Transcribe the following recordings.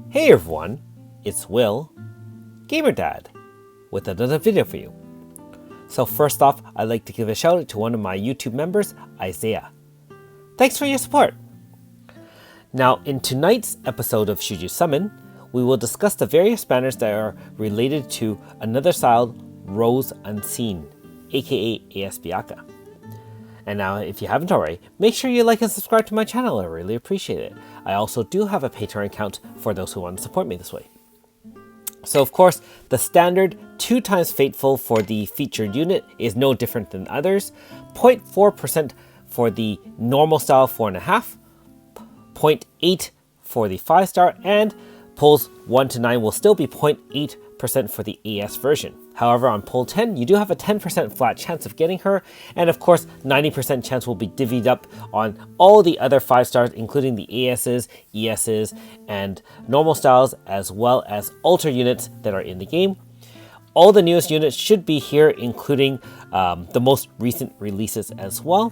Hey everyone, it's Will, Gamer Dad, with another video for you. So first off, I'd like to give a shout out to one of my YouTube members, Isaiah. Thanks for your support! Now, in tonight's episode of Should You Summon, we will discuss the various banners that are related to another style, Rose Unseen, aka AS Biaka. And now, if you haven't already, make sure you like and subscribe to my channel, I really appreciate it. I also do have a Patreon account for those who want to support me this way. So of course, the standard 2x Fateful for the featured unit is no different than others. 0.4% for the normal style 4.5, 0.8 for the 5-star, and pulls 1 to 9 will still be 0.8% for the AS version. However, on pull 10, you do have a 10% flat chance of getting her, and of course, 90% chance will be divvied up on all the other 5-stars, including the ASs, ESs, and normal styles, as well as alter units that are in the game. All the newest units should be here, including the most recent releases as well.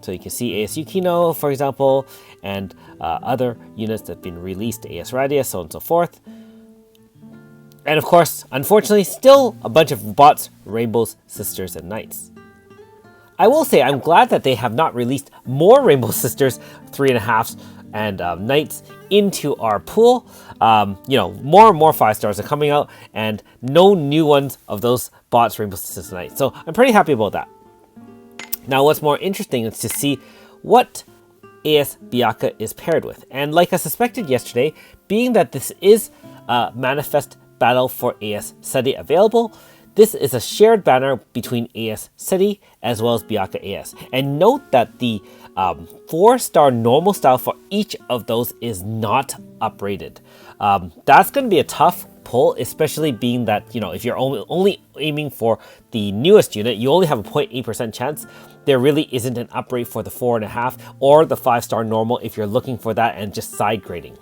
So you can see AS Yukino, for example, and other units that have been released, AS Radius, so on and so forth. And of course, unfortunately, still a bunch of bots, Rainbows, Sisters, and Knights. I will say I'm glad that they have not released more Rainbow Sisters 3.5s and Knights into our pool. More and more 5-stars are coming out, and no new ones of those bots, Rainbow Sisters, and Knights. So I'm pretty happy about that. Now, what's more interesting is to see what AS Biaka is paired with. And like I suspected yesterday, being that this is a Manifest Battle for AS Seti available, this is a shared banner between AS Seti as well as Biaka AS. And note that the 4-star normal style for each of those is not uprated. That's going to be a tough pull, especially being that, if you're only aiming for the newest unit, you only have a 0.8% chance. There really isn't an uprate for the 4.5 or the 5-star normal if you're looking for that and just side grading.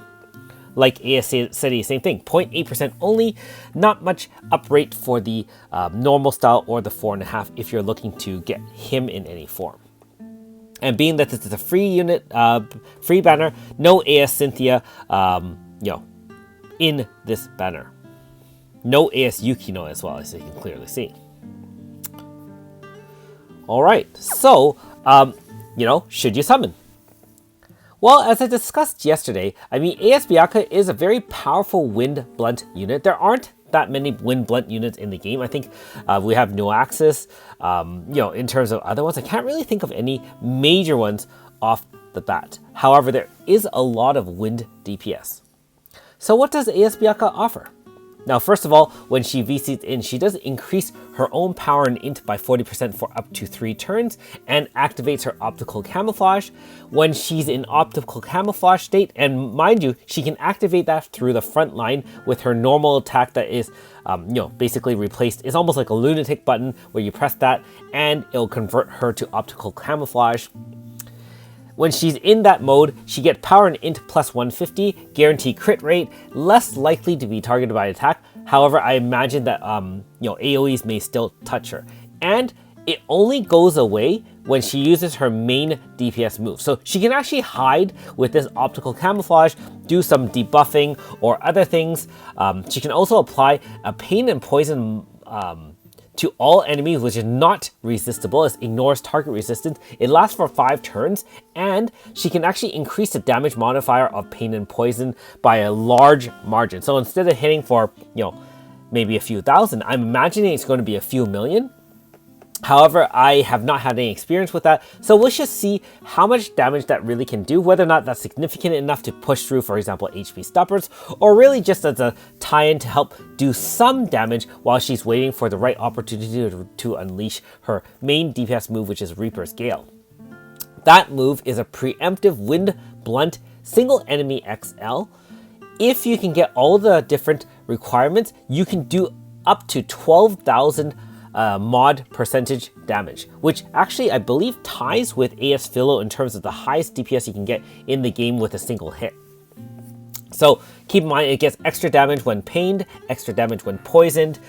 Like AS Seti, same thing, 0.8% only, not much uprate for the normal style or the 4.5 if you're looking to get him in any form. And being that this is a free unit, free banner, no AS Cynthia, in this banner. No AS Yukino as well, as you can clearly see. Alright, so, should you summon? Well, as I discussed yesterday, AS Biaka is a very powerful wind blunt unit. There aren't that many wind blunt units in the game. I think we have no Axis. In terms of other ones, I can't really think of any major ones off the bat. However, there is a lot of wind DPS. So what does AS Biaka offer? Now, first of all, when she VCs in, she does increase her own power and int by 40% for up to 3 turns and activates her optical camouflage. When she's in optical camouflage state, and mind you, she can activate that through the front line with her normal attack that is, basically replaced. It's almost like a lunatic button where you press that and it'll convert her to optical camouflage. When she's in that mode, she gets power and int plus 150, guaranteed crit rate, less likely to be targeted by attack. However, I imagine that AoEs may still touch her. And it only goes away when she uses her main DPS move. So she can actually hide with this optical camouflage, do some debuffing or other things. She can also apply a pain and poison to all enemies, which is not resistible, as ignores target resistance. It lasts for 5 turns, and she can actually increase the damage modifier of pain and poison by a large margin. So instead of hitting for, maybe a few thousand, I'm imagining it's going to be a few million. However, I have not had any experience with that, so we'll just see how much damage that really can do, whether or not that's significant enough to push through, for example, HP stoppers, or really just as a tie-in to help do some damage while she's waiting for the right opportunity to unleash her main DPS move, which is Reaper's Gale. That move is a preemptive wind blunt single enemy XL. If you can get all the different requirements, you can do up to 12,000 mod percentage damage, which actually I believe ties with AS Philo in terms of the highest DPS you can get in the game with a single hit. So keep in mind, it gets extra damage when pained, extra damage when poisoned,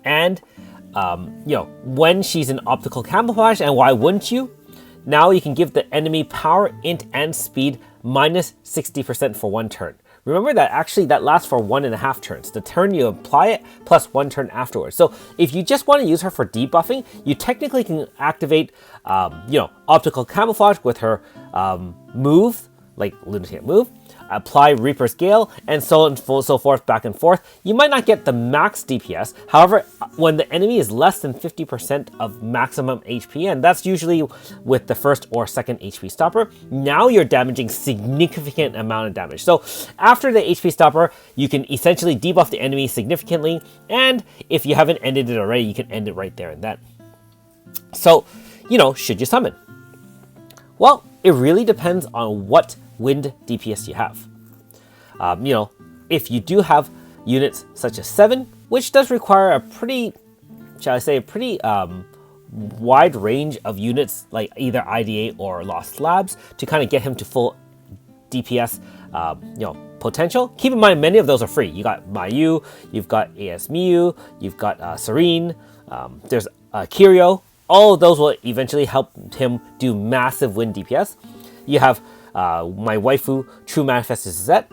and when she's in optical camouflage, and why wouldn't you? Now you can give the enemy power, int, and speed minus 60% for 1 turn. remember that actually that lasts for 1.5 turns. The turn you apply it plus 1 turn afterwards. So if you just want to use her for debuffing, you technically can activate, optical camouflage with her move, like Lunatic Move, apply Reaper's Gale, and so on and so forth, back and forth. You might not get the max DPS. However, when the enemy is less than 50% of maximum HP, and that's usually with the first or second HP stopper, now you're damaging significant amount of damage. So after the HP stopper, you can essentially debuff the enemy significantly, and if you haven't ended it already, you can end it right there and then. So, should you summon? Well, it really depends on what wind DPS you have. If you do have units such as 7, which does require a pretty, wide range of units like either IDA or Lost Labs to kind of get him to full DPS, potential. Keep in mind, many of those are free. You got Mayu, you've got AS Miyu, you've got Serene, there's Kirio. All of those will eventually help him do massive wind DPS. You have my waifu, True Manifest is Zet.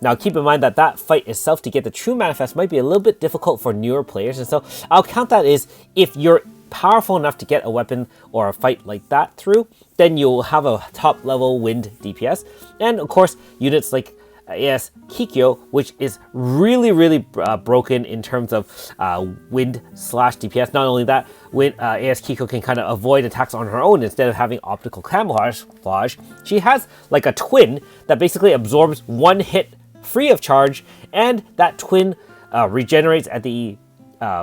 Now keep in mind that fight itself to get the True Manifest might be a little bit difficult for newer players, and so I'll count that as if you're powerful enough to get a weapon or a fight like that through, then you'll have a top level wind DPS. And of course, units like AS Kikyo, which is really broken in terms of wind / DPS. Not only that, when AS Kikyo can kind of avoid attacks on her own instead of having optical camouflage, she has like a twin that basically absorbs 1 hit free of charge, and that twin regenerates at the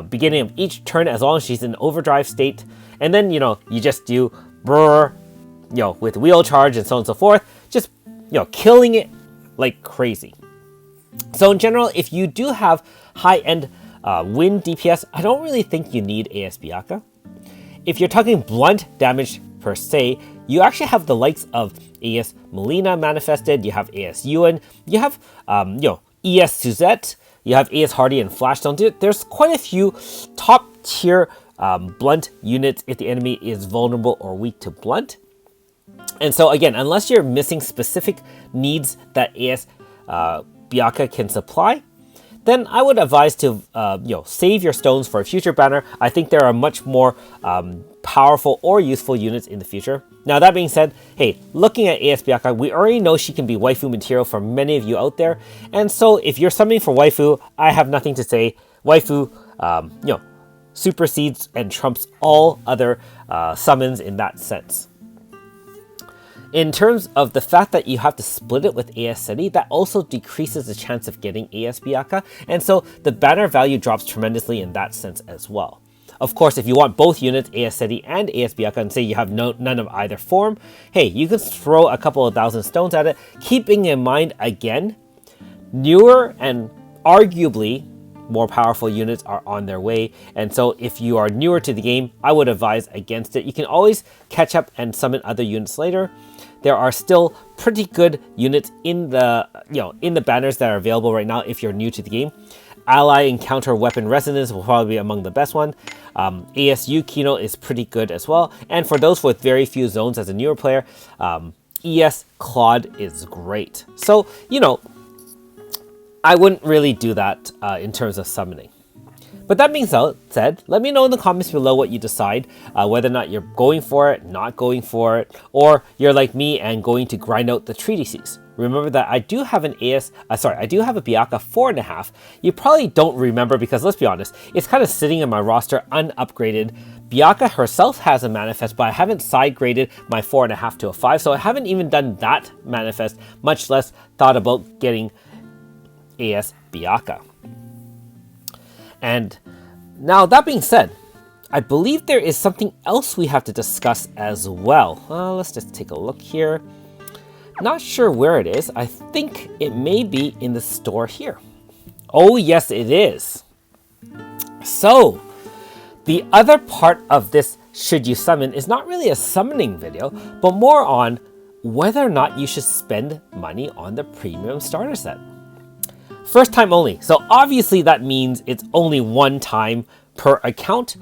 beginning of each turn as long as she's in overdrive state. And then you just do brr, with wheel charge and so on and so forth, just killing it like crazy. So in general, if you do have high-end wind DPS, I don't really think you need AS Biaka. If you're talking blunt damage per se, you actually have the likes of AS Melina manifested, you have AS Yuan, you have ES Suzette, you have AS Hardy and Flashstone. There's quite a few top tier blunt units if the enemy is vulnerable or weak to blunt. And so again, unless you're missing specific needs that AS Biaka can supply, then I would advise to save your stones for a future banner. I think there are much more powerful or useful units in the future. Now that being said, hey, looking at AS Biaka, we already know she can be waifu material for many of you out there. And so if you're summoning for waifu, I have nothing to say. Waifu, supersedes and trumps all other summons in that sense. In terms of the fact that you have to split it with AS Seti, that also decreases the chance of getting AS Biaka, and so the banner value drops tremendously in that sense as well. Of course, if you want both units, AS Seti and AS Biaka, and say you have none of either form, hey, you can throw a couple of thousand stones at it, keeping in mind, again, newer and arguably more powerful units are on their way, and so if you are newer to the game, I would advise against it. You can always catch up and summon other units later. There are still pretty good units in the banners that are available right now if you're new to the game. Ally Encounter Weapon Resonance will probably be among the best one. ASU Kino is pretty good as well. And for those with very few zones as a newer player, ES Claude is great. So, I wouldn't really do that in terms of summoning. But that being said, let me know in the comments below what you decide, whether or not you're going for it, not going for it, or you're like me and going to grind out the treatises. Remember that I do have a Biaka 4.5. You probably don't remember because let's be honest, it's kind of sitting in my roster unupgraded. Biaka herself has a manifest, but I haven't side graded my 4.5 to a 5, so I haven't even done that manifest, much less thought about getting AS Biaka. And now that being said, I believe there is something else we have to discuss as well. Let's just take a look here. Not sure where it is. I think it may be in the store here. Oh yes, it is. So, the other part of this should you summon is not really a summoning video, but more on whether or not you should spend money on the premium starter set. First time only. So obviously that means it's only one time per account,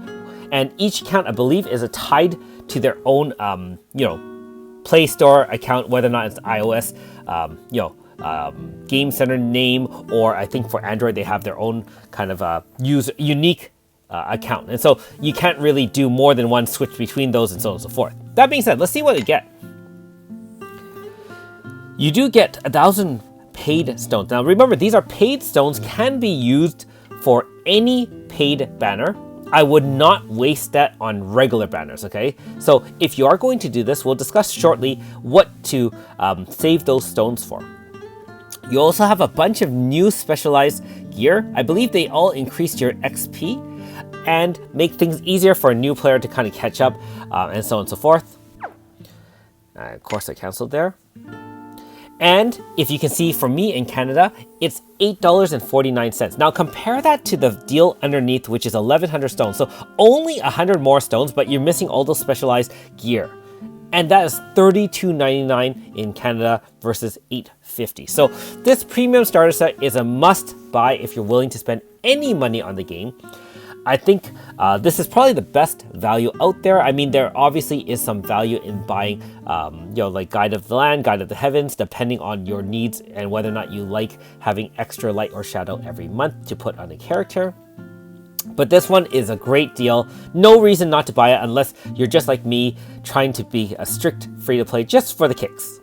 and each account I believe is tied to their own Play Store account, whether or not it's iOS, Game Center name, or I think for Android they have their own kind of unique account. And so you can't really do more than one switch between those and so on and so forth. That being said, let's see what we get. You do get 1,000 paid stones. Now remember, these are paid stones, can be used for any paid banner. I would not waste that on regular banners, okay? So if you are going to do this, we'll discuss shortly what to save those stones for. You also have a bunch of new specialized gear. I believe they all increased your XP and make things easier for a new player to kind of catch up, and so on and so forth. Of course, I canceled there. And if you can see, for me in Canada, it's $8.49. Now compare that to the deal underneath, which is 1,100 stones. So only 100 more stones, but you're missing all those specialized gear. And that is $32.99 in Canada versus $8.50. So this premium starter set is a must buy if you're willing to spend any money on the game. I think this is probably the best value out there. I mean, there obviously is some value in buying, like Guide of the Land, Guide of the Heavens, depending on your needs and whether or not you like having extra light or shadow every month to put on a character. But this one is a great deal. No reason not to buy it unless you're just like me, trying to be a strict free-to-play just for the kicks.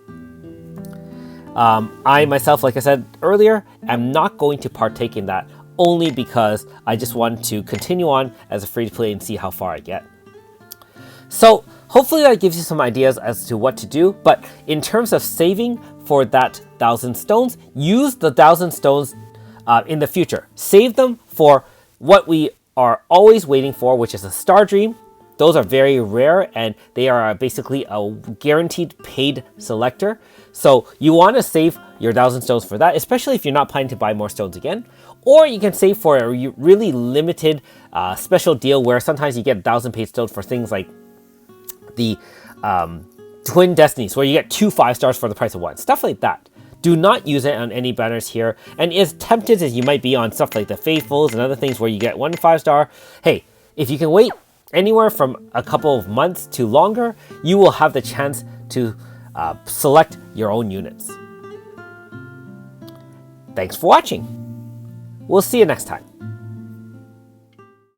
I myself, like I said earlier, am not going to partake in that, only because I just want to continue on as a free-to-play and see how far I get. So hopefully that gives you some ideas as to what to do, but in terms of saving for that 1,000 stones, use the 1,000 stones in the future. Save them for what we are always waiting for, which is a Star Dream. Those are very rare and they are basically a guaranteed paid selector. So you want to save your 1,000 stones for that, especially if you're not planning to buy more stones again. Or you can save for a really limited special deal where sometimes you get 1,000 paid stones for things like the Twin Destinies, where you get 2 5-stars for the price of 1. Stuff like that. Do not use it on any banners here. And as tempted as you might be on stuff like the Faithfuls and other things where you get 1 5-star, hey, if you can wait anywhere from a couple of months to longer, you will have the chance to select your own units. Thanks for watching. We'll see you next time.